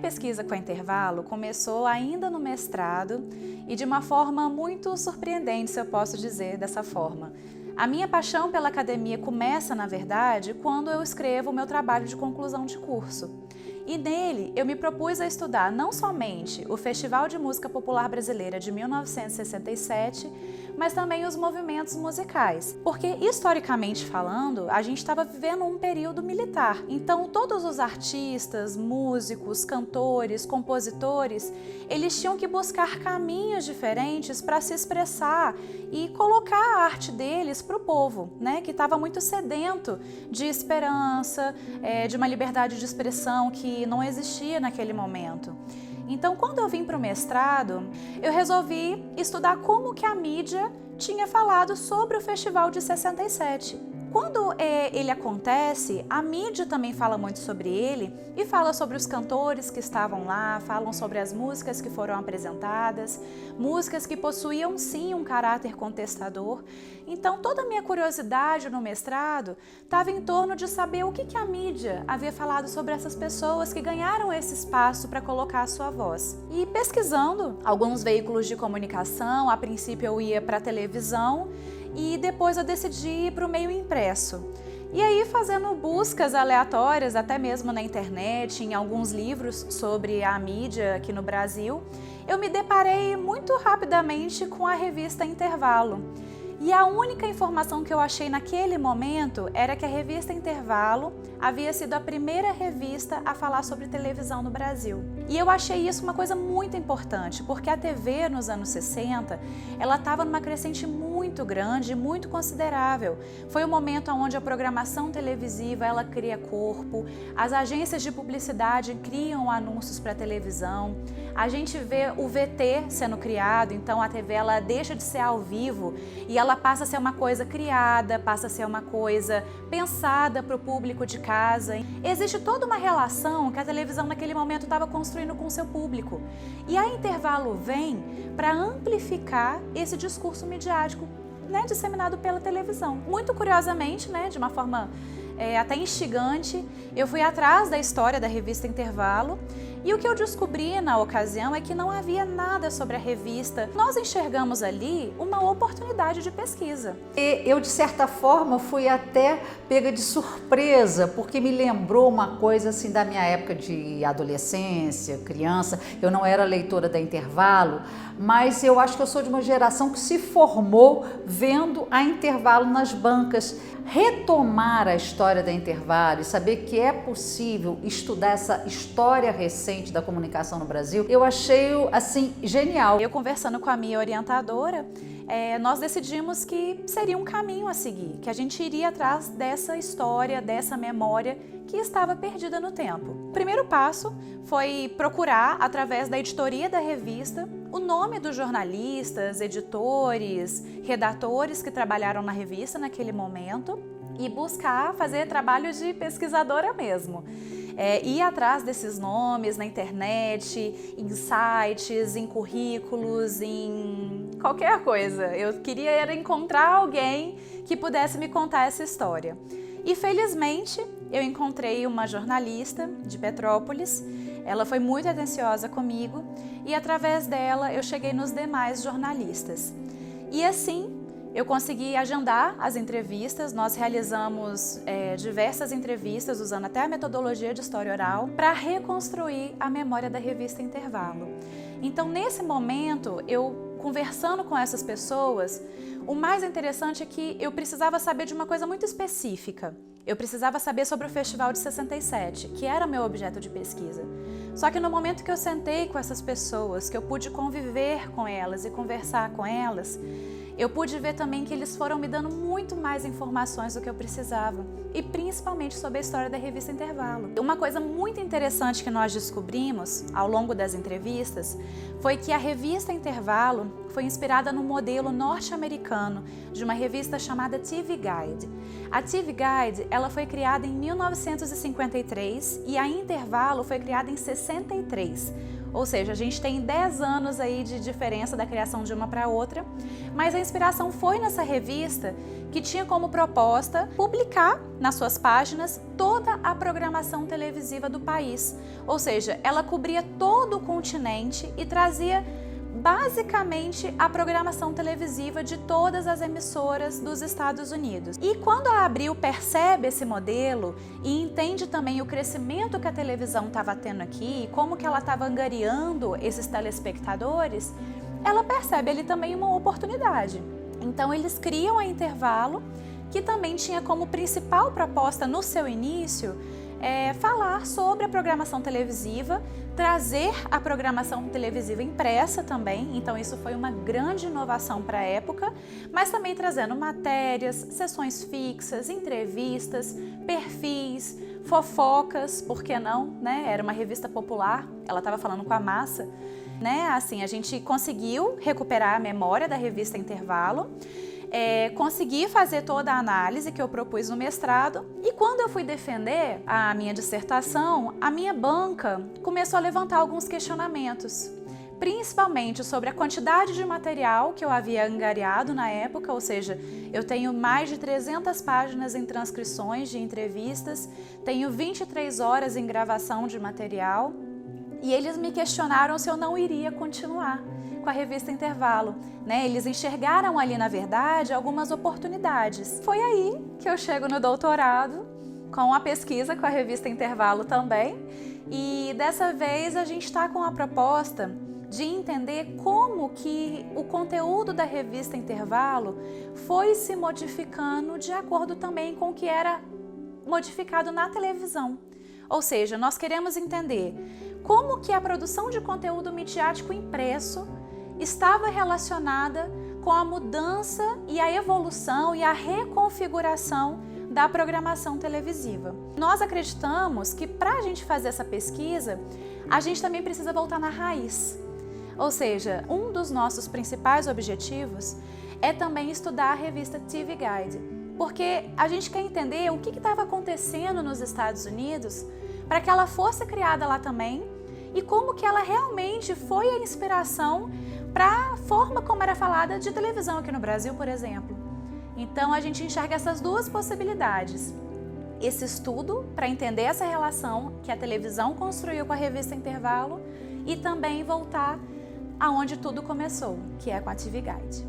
pesquisa com a Intervalo começou ainda no mestrado e de uma forma muito surpreendente, se eu posso dizer dessa forma. A minha paixão pela academia começa, na verdade, quando eu escrevo o meu trabalho de conclusão de curso. E nele eu me propus a estudar não somente o Festival de Música Popular Brasileira de 1967, mas também os movimentos musicais. Porque, historicamente falando, a gente estava vivendo um período militar. Então, todos os artistas, músicos, cantores, compositores, eles tinham que buscar caminhos diferentes para se expressar e colocar a arte deles para o povo, né, que estava muito sedento de esperança, de uma liberdade de expressão que não existia naquele momento. Então, quando eu vim para o mestrado, eu resolvi estudar como que a mídia tinha falado sobre o Festival de 67. Quando ele acontece, a mídia também fala muito sobre ele e fala sobre os cantores que estavam lá, falam sobre as músicas que foram apresentadas, músicas que possuíam sim um caráter contestador. Então toda a minha curiosidade no mestrado estava em torno de saber o que a mídia havia falado sobre essas pessoas que ganharam esse espaço para colocar a sua voz. E pesquisando alguns veículos de comunicação, a princípio eu ia para a televisão, e depois eu decidi ir para o meio impresso. E aí, fazendo buscas aleatórias, até mesmo na internet, em alguns livros sobre a mídia aqui no Brasil, eu me deparei muito rapidamente com a revista Intervalo. E a única informação que eu achei naquele momento era que a revista Intervalo havia sido a primeira revista a falar sobre televisão no Brasil. E eu achei isso uma coisa muito importante, porque a TV nos anos 60, ela estava numa crescente muito grande, muito considerável. Foi o momento onde a programação televisiva ela cria corpo, as agências de publicidade criam anúncios para televisão, a gente vê o VT sendo criado, então a TV ela deixa de ser ao vivo e ela passa a ser uma coisa criada, passa a ser uma coisa pensada para o público de casa. Existe toda uma relação que a televisão naquele momento estava construindo com o seu público. E a Intervalo vem para amplificar esse discurso midiático, né, disseminado pela televisão. Muito curiosamente, né, de uma forma até instigante, eu fui atrás da história da revista Intervalo e o que eu descobri na ocasião é que não havia nada sobre a revista. Nós enxergamos ali uma oportunidade de pesquisa. Eu, de certa forma, fui até pega de surpresa, porque me lembrou uma coisa assim da minha época de adolescência, criança. Eu não era leitora da Intervalo, mas eu acho que eu sou de uma geração que se formou vendo a Intervalo nas bancas. Retomar a história da Intervalo e saber que é possível estudar essa história recente da comunicação no Brasil, eu achei assim genial. Eu conversando com a minha orientadora, nós decidimos que seria um caminho a seguir, que a gente iria atrás dessa história, dessa memória que estava perdida no tempo. O primeiro passo foi procurar, através da editoria da revista, o nome dos jornalistas, editores, redatores que trabalharam na revista naquele momento e buscar fazer trabalho de pesquisadora mesmo. Ir atrás desses nomes na internet, em sites, em currículos, em qualquer coisa. Eu queria era encontrar alguém que pudesse me contar essa história. E felizmente eu encontrei uma jornalista de Petrópolis. Ela foi muito atenciosa comigo e através dela eu cheguei nos demais jornalistas. E assim eu consegui agendar as entrevistas, nós realizamos diversas entrevistas usando até a metodologia de história oral para reconstruir a memória da revista Intervalo. Então nesse momento, eu conversando com essas pessoas, o mais interessante é que eu precisava saber de uma coisa muito específica. Eu precisava saber sobre o Festival de 67, que era meu objeto de pesquisa. Só que no momento que eu sentei com essas pessoas, que eu pude conviver com elas e conversar com elas, eu pude ver também que eles foram me dando muito mais informações do que eu precisava, e principalmente sobre a história da revista Intervalo. Uma coisa muito interessante que nós descobrimos ao longo das entrevistas foi que a revista Intervalo foi inspirada no modelo norte-americano de uma revista chamada TV Guide. A TV Guide ela foi criada em 1953 e a Intervalo foi criada em 63. Ou seja, a gente tem 10 anos aí de diferença da criação de uma para outra, mas a inspiração foi nessa revista que tinha como proposta publicar nas suas páginas toda a programação televisiva do país. Ou seja, ela cobria todo o continente e trazia basicamente a programação televisiva de todas as emissoras dos Estados Unidos. E quando a Abril percebe esse modelo e entende também o crescimento que a televisão estava tendo aqui, como que ela estava angariando esses telespectadores, ela percebe ali também uma oportunidade. Então eles criam a Intervalo, que também tinha como principal proposta no seu início falar sobre a programação televisiva, trazer a programação televisiva impressa também, então isso foi uma grande inovação para a época, mas também trazendo matérias, sessões fixas, entrevistas, perfis, fofocas, por que não, né? Era uma revista popular, ela estava falando com a massa, né? Assim, a gente conseguiu recuperar a memória da revista Intervalo, consegui fazer toda a análise que eu propus no mestrado, e quando eu fui defender a minha dissertação, a minha banca começou a levantar alguns questionamentos, principalmente sobre a quantidade de material que eu havia angariado na época, ou seja, eu tenho mais de 300 páginas em transcrições de entrevistas, tenho 23 horas em gravação de material, e eles me questionaram se eu não iria continuar com a revista Intervalo, né? Eles enxergaram ali, na verdade, algumas oportunidades. Foi aí que eu chego no doutorado, com a pesquisa com a revista Intervalo também, e dessa vez a gente está com a proposta de entender como que o conteúdo da revista Intervalo foi se modificando de acordo também com o que era modificado na televisão. Ou seja, nós queremos entender como que a produção de conteúdo midiático impresso estava relacionada com a mudança e a evolução e a reconfiguração da programação televisiva. Nós acreditamos que para a gente fazer essa pesquisa, a gente também precisa voltar na raiz. Ou seja, um dos nossos principais objetivos é também estudar a revista TV Guide, porque a gente quer entender o que estava acontecendo nos Estados Unidos para que ela fosse criada lá também e como que ela realmente foi a inspiração para a forma como era falada de televisão aqui no Brasil, por exemplo. Então a gente enxerga essas duas possibilidades. Esse estudo para entender essa relação que a televisão construiu com a revista Intervalo e também voltar aonde tudo começou, que é com a TV Guide.